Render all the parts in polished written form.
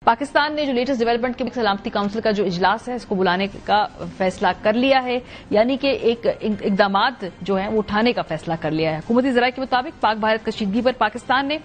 پاکستان نے جو latest development کے سلامتی کونسل کا جو اجلاس ہے اس کو بلانے کا فیصلہ کر لیا ہے، یعنی کہ ایک اقدامات جو ہیں وہ اٹھانے کا فیصلہ کر لیا ہے۔ حکومتی ذرائع کے مطابق پاک بھارت کشیدگی پر پاکستان نے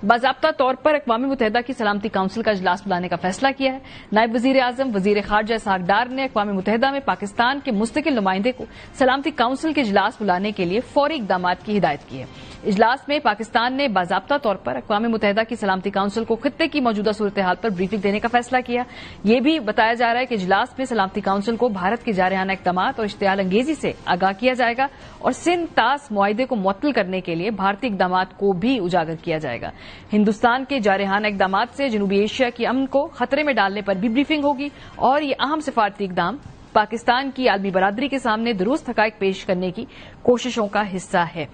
باضابطہ طور پر اقوام متحدہ کی سلامتی کونسل کا اجلاس بلانے کا فیصلہ کیا ہے۔ نائب وزیر اعظم وزیر خارجہ اسحاق ڈار نے اقوام متحدہ میں پاکستان کے مستقل نمائندے کو سلامتی کونسل کے اجلاس بلانے کے لیے فوری اقدامات کی ہدایت کی ہے۔ اجلاس میں پاکستان نے باضابطہ طور پر اقوام متحدہ کی سلامتی کونسل کو خطے کی موجودہ صورتحال پر بریفنگ دینے کا فیصلہ کیا۔ یہ بھی بتایا جا رہا ہے کہ اجلاس میں سلامتی کونسل کو بھارت کے جارحانہ اقدامات اور اشتعال انگیزی سے آگاہ کیا جائے گا اور سندھ طاس معاہدے کو معطل کرنے کے لیے بھارتی اقدامات کو بھی اجاگر کیا جائے گا۔ ہندوستان کے جارحانہ اقدامات سے جنوبی ایشیا کی امن کو خطرے میں ڈالنے پر بھی بریفنگ ہوگی اور یہ اہم سفارتی اقدام پاکستان کی عالمی برادری کے سامنے درست حقائق پیش کرنے کی کوششوں کا حصہ ہے۔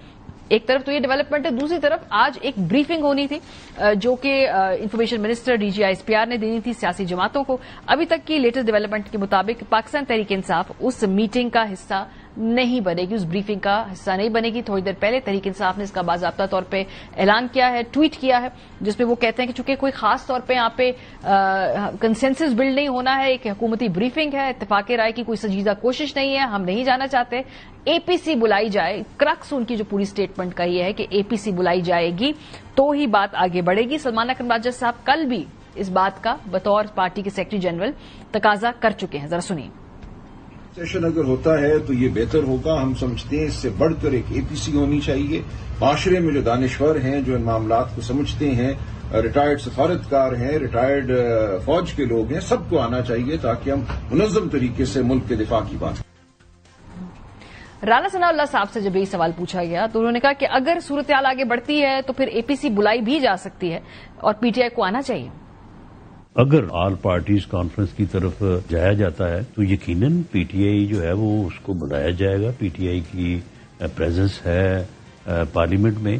ایک طرف تو یہ ڈیولپمنٹ ہے، دوسری طرف آج ایک بریفنگ ہونی تھی جو کہ information minister D G I S P R نے دینی تھی سیاسی جماعتوں کو۔ ابھی تک کی لیٹسٹ ڈیولپمنٹ کے مطابق پاکستان تحریک انصاف اس میٹنگ کا حصہ نہیں بنے گی، اس بریفنگ کا حصہ نہیں بنے گی۔ تھوڑی دیر پہلے تحریک انصاف نے اس کا باضابطہ طور پہ اعلان کیا ہے، ٹویٹ کیا ہے، جس میں وہ کہتے ہیں کہ چونکہ کوئی خاص طور پہ یہاں پہ کنسنسس بلڈ نہیں ہونا ہے، ایک حکومتی بریفنگ ہے، اتفاق رائے کی کوئی سنجیدہ کوشش نہیں ہے، ہم نہیں جانا چاہتے، اے پی سی بلائی جائے۔ کرکس ان کی جو پوری اسٹیٹمنٹ کا یہ ہے کہ اے پی سی بلائی جائے گی تو ہی بات آگے بڑھے گی۔ سلمان اکرم راجہ صاحب کل بھی اس بات کا بطور پارٹی کے سیکرٹری جنرل تقاضا کر چکے ہیں، ذرا سنیے۔ سیشن اگر ہوتا ہے تو یہ بہتر ہوگا، ہم سمجھتے ہیں اس سے بڑھ کر ایک اے پی سی ہونی چاہیے۔ معاشرے میں جو دانشور ہیں، جو ان معاملات کو سمجھتے ہیں، ریٹائرڈ سفارتکار ہیں، ریٹائرڈ فوج کے لوگ ہیں، سب کو آنا چاہیے تاکہ ہم منظم طریقے سے ملک کے دفاع کی بات کریں۔ رانا ثناء اللہ صاحب سے جب یہ سوال پوچھا گیا تو انہوں نے کہا کہ اگر صورتحال آگے بڑھتی ہے تو پھر اے پی سی بلائی بھی جا سکتی ہے اور پی ٹی آئی کو آنا چاہیے۔ اگر آل پارٹیز کانفرنس کی طرف جایا جاتا ہے تو یقیناً پی ٹی آئی جو ہے وہ اس کو بلایا جائے گا۔ پی ٹی آئی کی پریزنس ہے پارلیمنٹ میں،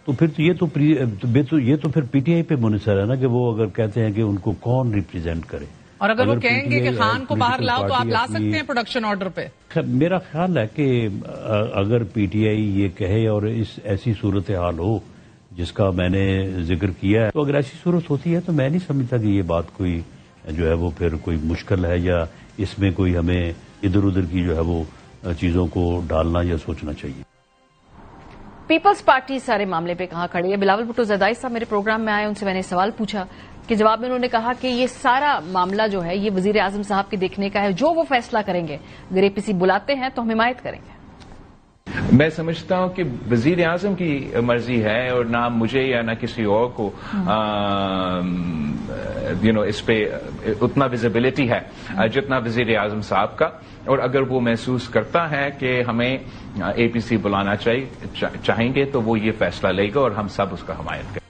تو پھر یہ تو پھر پی ٹی آئی پہ منحصر ہے نا کہ وہ اگر کہتے ہیں کہ ان کو کون ریپرزینٹ کرے۔ اور اگر وہ کہیں گے کہ خان کو باہر لاؤ تو آپ لا سکتے ہیں پروڈکشن آرڈر پہ۔ میرا خیال ہے کہ اگر پی ٹی آئی یہ کہے اور ایسی صورتحال ہو جس کا میں نے ذکر کیا ہے، تو اگر ایسی صورت ہوتی ہے تو میں نہیں سمجھتا کہ یہ بات کوئی جو ہے وہ پھر کوئی مشکل ہے یا اس میں کوئی ہمیں ادھر ادھر کی جو ہے وہ چیزوں کو ڈالنا یا سوچنا چاہیے۔ پیپلز پارٹی سارے معاملے پہ کہاں کھڑی ہے؟ بلاول بھٹو زرداری صاحب میرے پروگرام میں آئے، ان سے میں نے سوال پوچھا کہ جواب میں انہوں نے کہا کہ یہ سارا معاملہ جو ہے یہ وزیر اعظم صاحب کے دیکھنے کا ہے، جو وہ فیصلہ کریں گے، اگر اے پی سی بلاتے ہیں تو ہم حمایت کریں گے۔ میں سمجھتا ہوں کہ وزیر اعظم کی مرضی ہے اور نہ مجھے یا نہ کسی اور کو اس پہ اتنا ویزیبلٹی ہے جتنا وزیر اعظم صاحب کا، اور اگر وہ محسوس کرتا ہے کہ ہمیں اے پی سی بلانا چاہیں گے تو وہ یہ فیصلہ لے گا اور ہم سب اس کا حمایت کریں گے۔